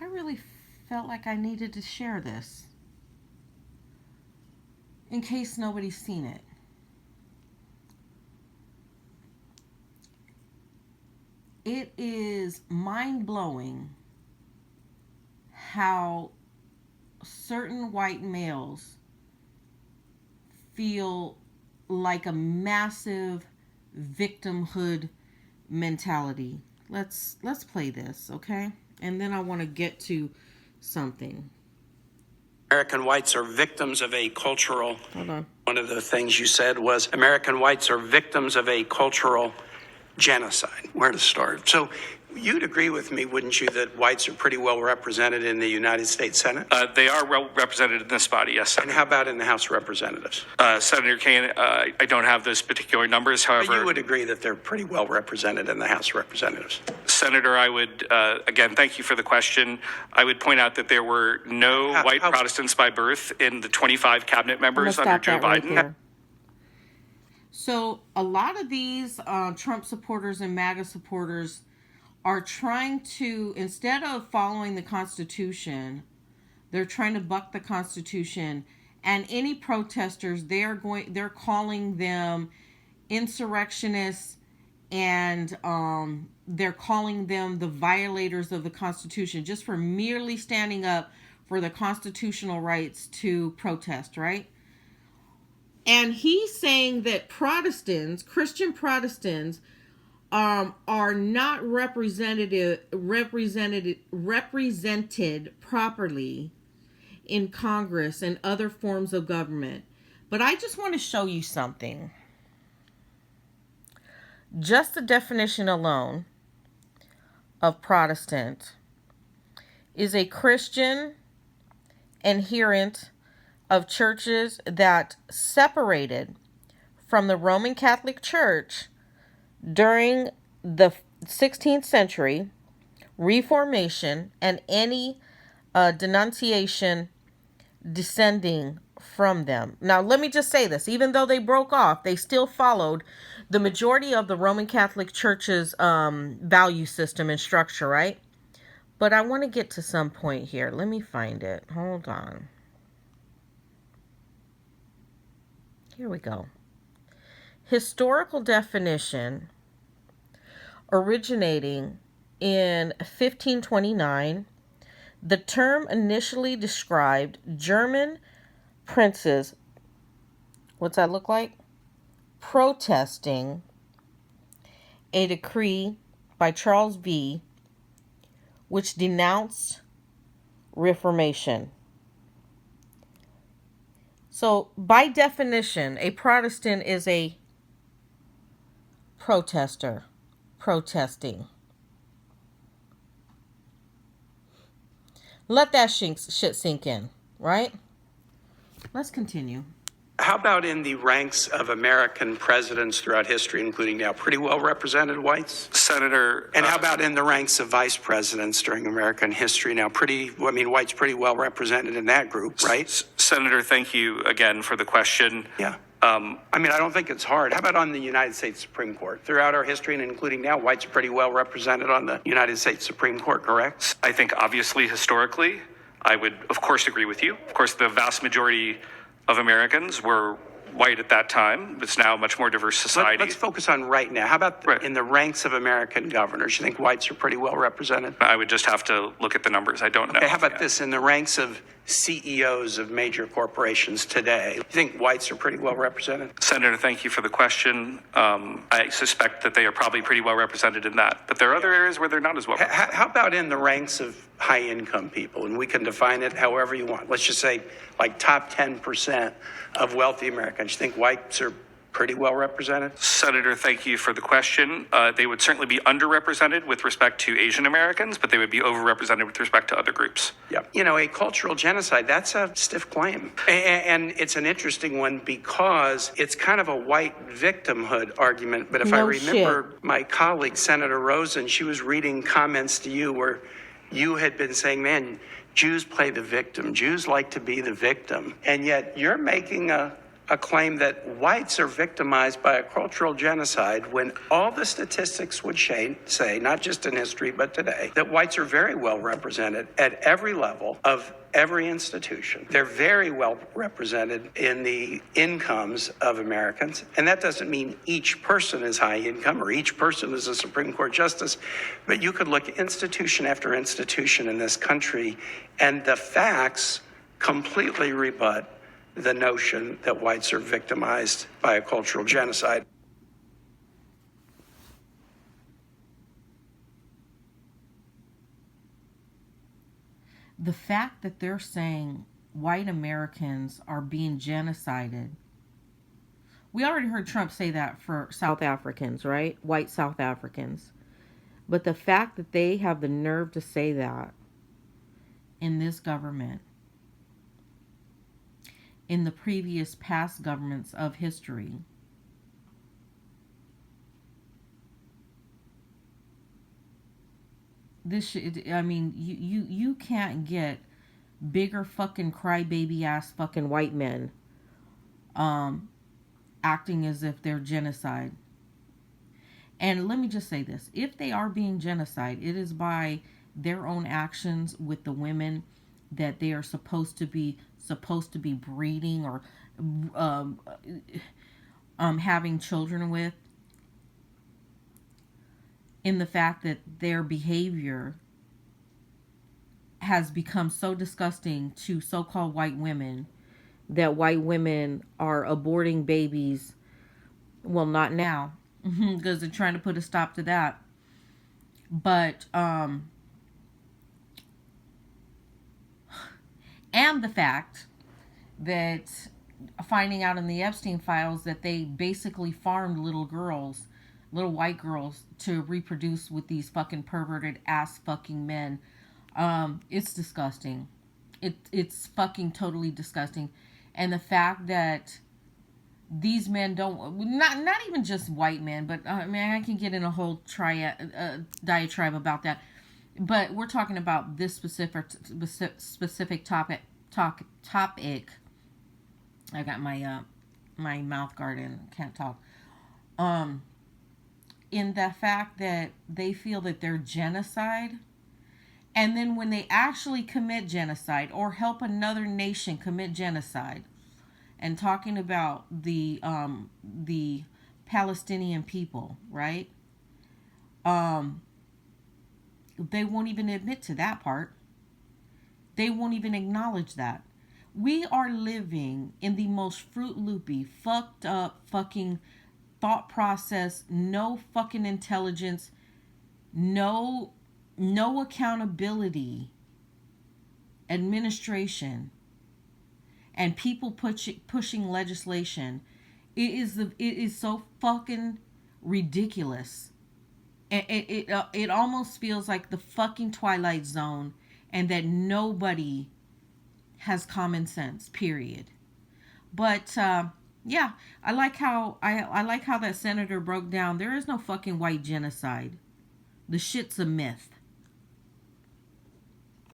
I really felt like I needed to share this in case nobody's seen it. It is mind-blowing how certain white males feel like a massive victimhood mentality. Let's play this, okay? And then I want to get to something. American whites are victims of a cultural... Hold on. One of the things you said was American whites are victims of a cultural genocide. Where to start? So you'd agree with me, wouldn't you, that whites are pretty well represented in the United States Senate? They are well represented in this body, yes, Senator. And how about in the House of Representatives? Senator Kane, I don't have those particular numbers. However, But you would agree that they're pretty well represented in the House of Representatives? Senator, I would, again, thank you for the question. I would point out that there were no white Protestants by birth in the 25 cabinet members under Joe Biden. Right. So a lot of these Trump supporters and MAGA supporters are trying to, instead of following the Constitution, they're trying to buck the Constitution. And any protesters, they're calling them insurrectionists, and they're calling them the violators of the Constitution just for merely standing up for the constitutional rights to protest, right? And he's saying that Protestants, Christian Protestants, are not represented properly in Congress and other forms of government. But I just want to show you something. Just the definition alone of Protestant is a Christian adherent of churches that separated from the Roman Catholic Church during the 16th century, Reformation, and any denunciation descending from them. Now, let me just say this. Even though they broke off, they still followed the majority of the Roman Catholic Church's value system and structure, right? But I want to get to some point here. Let me find it. Hold on. Here we go. Historical definition originating in 1529. The term initially described German princes, what's that look like? Protesting a decree by Charles V, which denounced Reformation. So, by definition, a Protestant is a protester, protesting. Let that shit sink in, right? Let's continue. How about in the ranks of American presidents throughout history, including now, pretty well represented whites? Senator... And how about in the ranks of vice presidents during American history now? Whites pretty well represented in that group, right? Senator, thank you again for the question. Yeah. I don't think it's hard. How about on the United States Supreme Court? Throughout our history and including now, whites are pretty well represented on the United States Supreme Court, correct? I think obviously historically, I would of course agree with you. Of course, the vast majority of Americans were white at that time. It's now a much more diverse society. Let's focus on right now. How about in the ranks of American governors? You think whites are pretty well represented? I would just have to look at the numbers. I don't know. Okay, how about this? In the ranks of CEOs of major corporations today, you think whites are pretty well represented? Senator, thank you for the question. I suspect that they are probably pretty well represented in that. But there are other areas where they're not as well represented. How about in the ranks of high-income people? And we can define it however you want. Let's just say like top 10% of wealthy Americans. You think whites are pretty well represented? Senator, thank you for the question. They would certainly be underrepresented with respect to Asian Americans, but they would be overrepresented with respect to other groups. Yeah. A cultural genocide, that's a stiff claim. And it's an interesting one because it's kind of a white victimhood argument. But if I remember my colleague, Senator Rosen, she was reading comments to you where you had been saying, man, Jews play the victim. Jews like to be the victim. And yet you're making a a claim that whites are victimized by a cultural genocide when all the statistics would say, not just in history, but today, that whites are very well represented at every level of every institution. They're very well represented in the incomes of Americans. And that doesn't mean each person is high income or each person is a Supreme Court justice, but you could look institution after institution in this country, and the facts completely rebut the notion that whites are victimized by a cultural genocide. The fact that they're saying white Americans are being genocided. We already heard Trump say that for South Africans, right? White South Africans. But the fact that they have the nerve to say that in this government, in the previous past governments of history, this should, I mean, you can't get bigger fucking crybaby ass fucking white men acting as if they're genocide. And let me just say this, if they are being genocide, it is by their own actions with the women that they are supposed to be breeding or having children with, in the fact that their behavior has become so disgusting to so-called white women that white women are aborting babies. Well, not now, because they're trying to put a stop to that. But and the fact that finding out in the Epstein files that they basically farmed little white girls to reproduce with these fucking perverted ass fucking men. It's disgusting. It's fucking totally disgusting. And the fact that these men not even just white men, but I mean, I can get in a whole diatribe about that. But we're talking about this specific topic. I got my my mouth guard in, can't talk. In the fact that they feel that they're genocide, and then when they actually commit genocide or help another nation commit genocide, and talking about the Palestinian people, right? They won't even admit to that part. They won't even acknowledge that. We are living in the most Fruit Loopy, fucked up fucking thought process, no fucking intelligence, no accountability administration, and people pushing legislation. It is so fucking ridiculous. It almost feels like the fucking Twilight Zone, and that nobody has common sense, period. But yeah, I like how that senator broke down. There is no fucking white genocide. The shit's a myth.